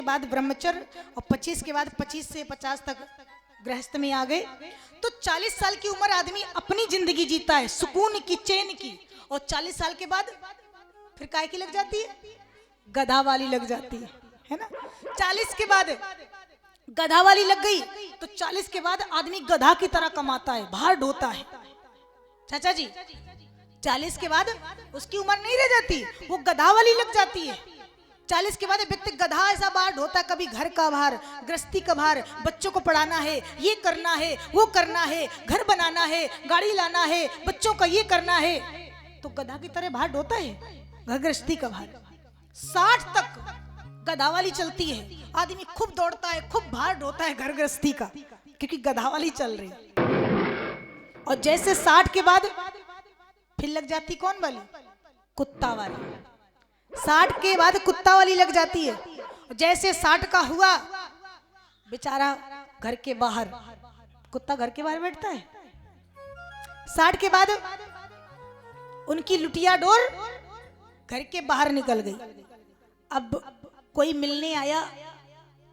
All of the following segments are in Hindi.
बाद ब्रह्मचर्य और 25 के बाद 25 से 50 तक गृहस्थ में आ गए। तो 40 साल की उम्र आदमी अपनी जिंदगी जीता है सुकून की, चैन की, और 40 साल के बाद फिर काय की लग जाती है, गधा वाली लग जाती है ना। 40 के बाद गधा वाली लग गई तो 40 के बाद आदमी गधा की तरह कमाता है, भार ढोता है। चाचा जी 40 के बाद उसकी उम्र नहीं रह जाती, वो गधा वाली लग जाती है। 40 के बाद व्यक्ति गधा ऐसा भार ढोता है, कभी घर का भार, गृहस्थी का भार, बच्चों को पढ़ाना है, ये करना है, वो करना है, घर बनाना है, गाड़ी लाना है, बच्चों का ये करना है, तो गधा की तरह भार ढोता है, घर गृहस्थी का भार। 60 तक गधा वाली चलती है, आदमी खूब दौड़ता है, खूब भार ढोता है घर गृहस्थी का, क्योंकि गधा वाली चल रही। और जैसे 60 के बाद फिर लग जाती कौन वाली, कुत्ता वाली। 60 के बाद कुत्ता वाली लग जाती है। जैसे 60 का हुआ बेचारा घर के बाहर, कुत्ता घर के बाहर बैठता है। 60 के बाद उनकी लुटिया डोर घर के बाहर निकल गई। अब कोई मिलने आया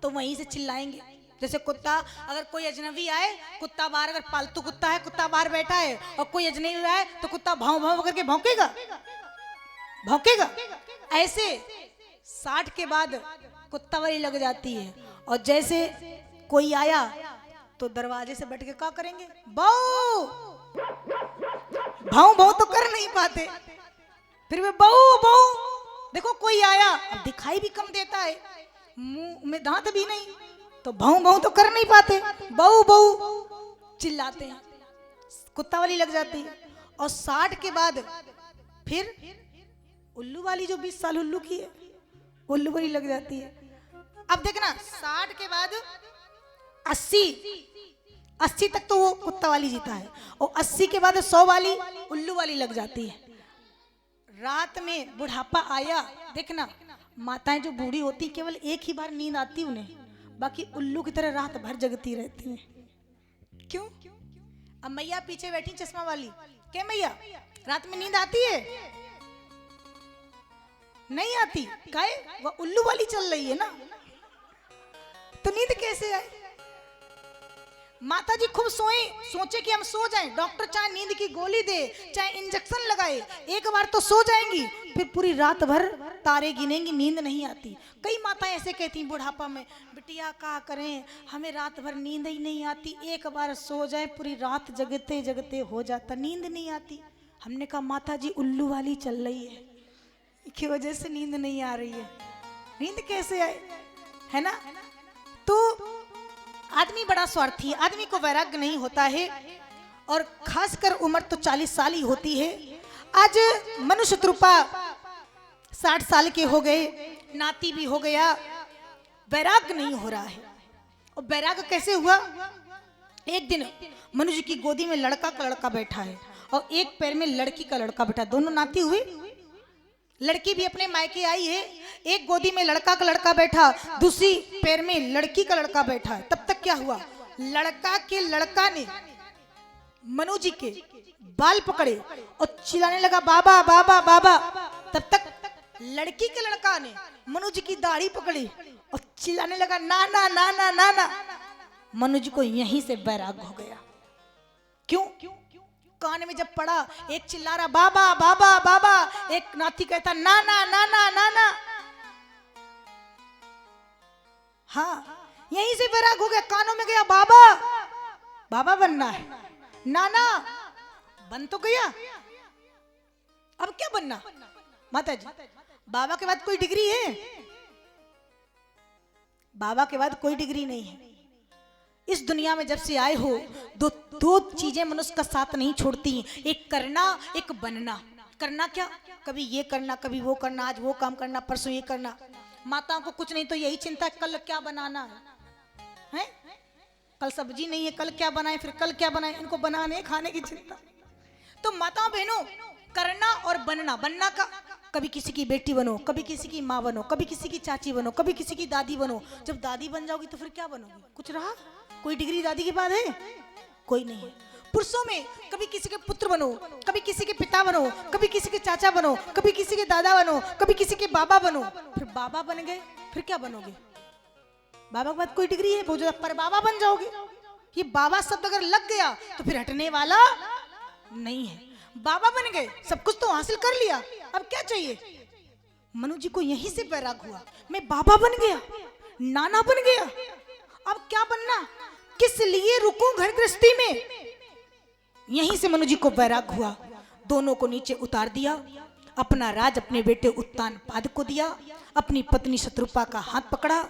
तो वहीं से चिल्लाएंगे, जैसे कुत्ता, अगर कोई अजनबी आए, कुत्ता बाहर, अगर पालतू कुत्ता है, कुत्ता बाहर बैठा है और कोई अजनबी आए तो कुत्ता भाव भाव करके भौंकेगा, भौंकेगा। ऐसे 60 के बाद कुत्ता वाली लग जाती है। और जैसे कोई आया तो दरवाजे से बैठ के क्या करेंगे, भाव भाव भाव तो कर नहीं पाते, फिर वे बहु बहु। देखो कोई आया, अब दिखाई भी कम देता है, मुंह में दांत भी नहीं, तो भाव भाव तो कर नहीं पाते, बहु बहु चिल्लाते हैं, कुत्ता वाली लग जाती है। और 60 के बाद फिर उल्लू वाली, जो 20 साल उल्लू की है, उल्लू वाली लग जाती है। अब देखना 60 के बाद 80 तक तो वो कुत्ता वाली जीता है, और 80 के बाद 100 वाली उल्लू वाली लग जाती है। रात में बुढ़ापा आया, देखना माताएं जो बूढ़ी होती केवल एक ही बार नींद आती उन्हें, बाकी उल्लू की तरह रात भर जगती रहती हैं। क्यों? अब मैया पीछे बैठी चश्मा वाली, क्या मैया रात में नींद आती है? नहीं आती, काहे? वो उल्लू वाली चल रही है ना, तो नींद कैसे आए? माता जी खूब सोए, सोचे कि हम सो जाएं, डॉक्टर चाहे नींद की गोली दे, चाहे इंजेक्शन लगाए, एक बार तो सो जाएंगी, फिर पूरी रात भर तारे गिनेंगी, नींद नहीं आती। कई माताएं ऐसे कहती बुढ़ापा में, बिटिया क्या करें, हमें रात भर नींद ही नहीं आती, एक बार सो जाए पूरी रात जगते जगते हो जाता, नींद नहीं आती। हमने कहा माता जी उल्लू वाली चल रही है, की वजह से नींद नहीं आ रही है। नींद कैसे आए, है ना? तो आदमी बड़ा स्वार्थी है, आदमी को वैराग्य नहीं होता है, और खासकर उम्र तो 40 साल ही होती है। आज मनुष्य कृपा 60 साल के हो गए, नाती भी हो गया, वैराग्य नहीं हो रहा है। और वैराग्य कैसे हुआ? एक दिन मनुष्य की गोदी में लड़का का लड़का बैठा है और एक पैर में लड़की का लड़का बैठा, दोनों नाती हुए। लड़की भी अपने मायके आई है, एक गोदी में लड़का का लड़का बैठा, दूसरी पैर में लड़की का लड़का बैठा है। तब तक क्या हुआ, लड़का के लड़का ने मनु जी के बाल पकड़े और चिल्लाने लगा बाबा बाबा बाबा। तब तक लड़की के लड़का ने मनु जी की दाढ़ी पकड़ी और चिल्लाने लगा नाना नाना नाना। मनु जी को यहीं से वैराग हो गया। क्यों? कान में जब पड़ा, एक चिल्ला रहा बाबा बाबा बाबा, एक नाती कहता नाना नाना नाना। हाँ, यहीं से वैराग हो गया, कानों में गया बाबा बाबा बनना है, नाना बन तो गया, अब क्या बनना? माता जी बाबा के बाद कोई डिग्री है? बाबा के बाद कोई डिग्री नहीं है। इस दुनिया में जब से आए हो, दो चीजें मनुष्य का साथ नहीं छोड़ती, एक करना, एक बनना। करना क्या? कभी ये करना, कभी वो करना, आज वो काम करना, परसों ये करना। माताओं को कुछ नहीं तो यही चिंता है कल क्या बनाना है, कल सब्जी नहीं है कल क्या बनाए, फिर कल क्या बनाए, इनको बनाने खाने की चिंता। तो माताओं बहनों, करना और बनना। बनना का, कभी किसी की बेटी बनो, कभी किसी की माँ बनो, कभी किसी की चाची बनो, कभी किसी की दादी बनो। जब दादी बन जाओगी तो फिर क्या बनोगी? कुछ रहा? कोई डिग्री दादी के बाद है? कोई नहीं है। पुरुषों में कभी किसी के पुत्र बनो, कभी किसी के पिता बनो, कभी किसी के चाचा बनो, कभी किसी के दादा बनो, कभी किसी के बाबा बनो। फिर बाबा बन गए, फिर क्या बनोगे? बाबा के बाद कोई डिग्री है, बहुत पर बाबा बन जाओगे। ये बाबा शब्द अगर लग गया तो फिर हटने वाला नहीं है। बाबा बन गए, सब कुछ तो हासिल कर लिया, अब क्या चाहिए। मनु जी को यहीं से वैराग हुआ, मैं बाबा बन गया, नाना बन गया, अब क्या बनना, किस लिए रुकूं घर गृहस्थी में। यहीं से मनु जी को वैराग हुआ, दोनों को नीचे उतार दिया, अपना राज अपने बेटे उत्तानपाद को दिया, अपनी पत्नी शत्रुपा का हाथ पकड़ा,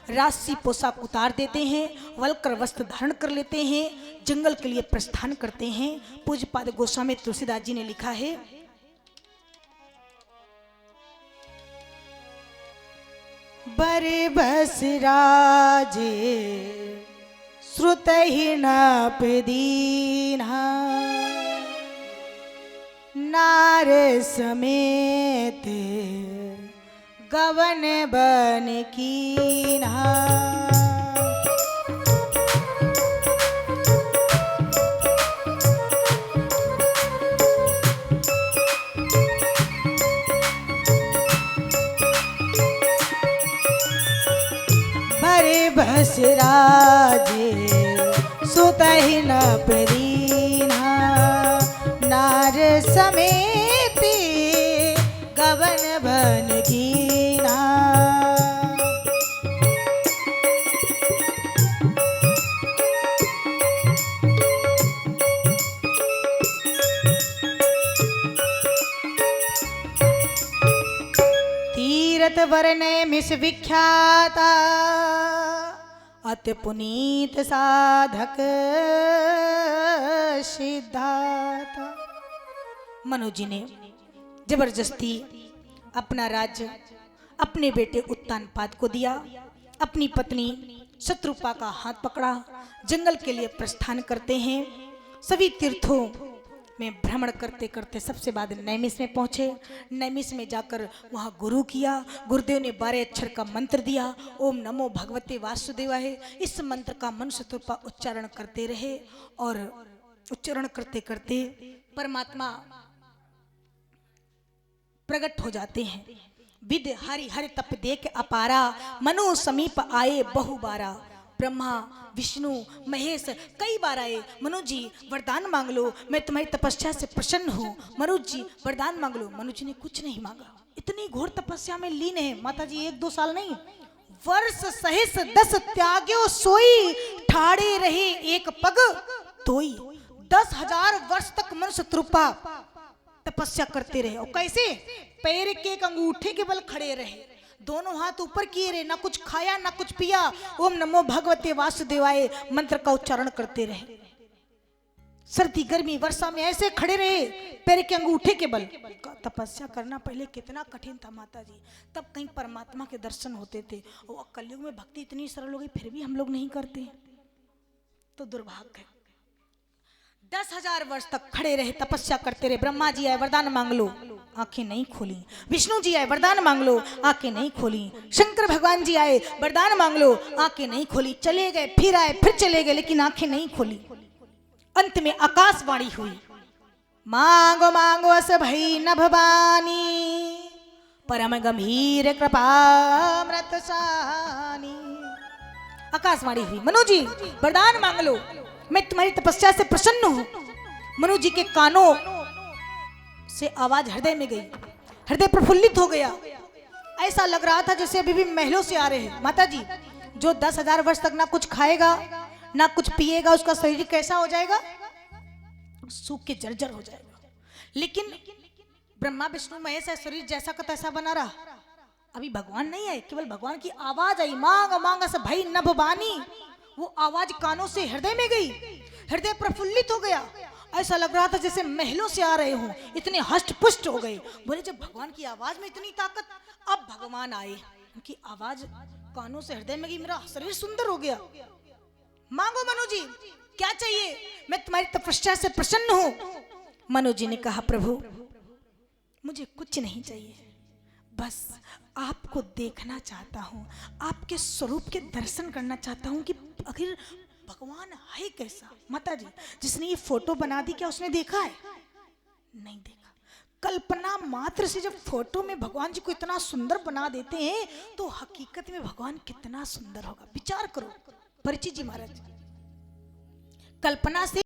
राजसी पोशाक उतार देते हैं, वल्कर वस्त्र धारण कर लेते हैं, जंगल के लिए प्रस्थान करते हैं। पूज्यपाद गोस्वामी तुलसीदास जी ने लिखा है, बरे बस राजे श्रुतहि न प्रदीना, नार समेत गवन बन कीन्हा। बरे बस राजे सुतहि न प्रदीना, नार समेत गवन बन कीन्हा। तीरथ वरने मिस विख्याता, अति पुनीत साधक सिद्धार्थ। मनु जी ने जबरदस्ती अपना राज्य अपने बेटे उत्तानपाद को दिया, अपनी पत्नी शत्रुपा का हाथ पकड़ा, जंगल के लिए प्रस्थान करते हैं। सभी तीर्थों में भ्रमण करते करते सबसे बाद नैमिष में पहुंचे। नैमिष में जाकर वहां गुरु किया। गुरुदेव ने 12 अक्षर का मंत्र दिया, ओम नमो भगवते वासुदेवाय। इस मंत्र का मन शत्रुपा उच्चारण करते रहे और उच्चारण करते करते परमात्मा प्रकट हो जाते हैं। विद हरि हरि तप देख अपारा, मनो समीप आए बहुबारा। ब्रह्मा विष्णु महेश कई बार आए, मनु जी वरदान मांग लो, मैं तुम्हारी तपस्या से प्रसन्न हूँ। मनु जी वरदान मांग लो। मनु जी ने कुछ नहीं मांगा, इतनी घोर तपस्या में लीन है माता जी, 1-2 साल नहीं, वर्ष सहित 10 त्याग्यो सोई, ठाड़े रहे एक पग तोई। 10,000 वर्ष तक मन शत्रुपा तपस्या करते रहे। और कैसे, पैर के एक अंगूठे के बल खड़े रहे, दोनों हाथ ऊपर किए रहे, ना कुछ खाया ना कुछ पिया, ओम नमो भगवते वासुदेवाय मंत्र का उच्चारण करते रहे। सर्दी गर्मी वर्षा में ऐसे खड़े रहे, पैर के अंगूठे के बल। तपस्या करना पहले कितना कठिन था माता जी, तब कहीं परमात्मा के दर्शन होते थे। और कलयुग में भक्ति इतनी सरल हो गई, फिर भी हम लोग नहीं करते, तो दुर्भाग्य है। 10,000 वर्ष तक खड़े रहे, तपस्या करते रहे। ब्रह्मा जी आए, वरदान मांग लो, आंखें नहीं खोली। विष्णु जी आए, वरदान मांग लो, आंखें नहीं खोली। शंकर भगवान जी आए, वरदान मांग लो, आंखें नहीं खोली। चले गए, फिर आए, फिर चले गए, लेकिन आंखें नहीं खोली। अंत में आकाशवाणी हुई, मांगो मांगो अस भई न भवानी, परम गंभीर कृपामृत सानी। आकाशवाणी हुई, मनु जी वरदान मांग लो, मैं तुम्हारी तपस्या से प्रसन्न हूं। मनु जी के कानों से आवाज हृदय में गई, हृदय प्रफुल्लित हो गया। ऐसा लग रहा था जैसे अभी भी महलों से आ रहे हैं। माता जी, जो 10,000 वर्ष तक ना कुछ खाएगा ना कुछ पिएगा, उसका शरीर कैसा हो जाएगा, सूख के जर्जर हो जाएगा। लेकिन ब्रह्मा विष्णु महेश है, शरीर जैसा का तैसा बना रहा। अभी भगवान नहीं आए, केवल भगवान की आवाज आई, मांग मांग अस भई न भवानी। वो आवाज कानों से हृदय में गई, हृदय प्रफुल्लित हो गया। ऐसा लग रहा था जैसे महलों से आ रहे हों, इतने हष्ट पुष्ट हो गए। बोले जब भगवान की आवाज में इतनी ताकत, अब भगवान आए, उनकी आवाज कानों से हृदय में गई, मेरा शरीर सुंदर हो गया। मांगो मनु जी, क्या चाहिए, मैं तुम्हारी तपस्या से प्रसन्न हूं। मनु जी ने कहा, प्रभु मुझे कुछ नहीं चाहिए, बस आपको देखना चाहता हूँ, आपके स्वरूप के दर्शन करना चाहता हूँ कि आखिर भगवान है कैसा। माता जी, जिसने ये फोटो बना दी, क्या उसने देखा है? नहीं देखा। कल्पना मात्र से जब फोटो में भगवान जी को इतना सुंदर बना देते हैं तो हकीकत में भगवान कितना सुंदर होगा। विचार करो परीक्षित जी महाराज, कल्पना से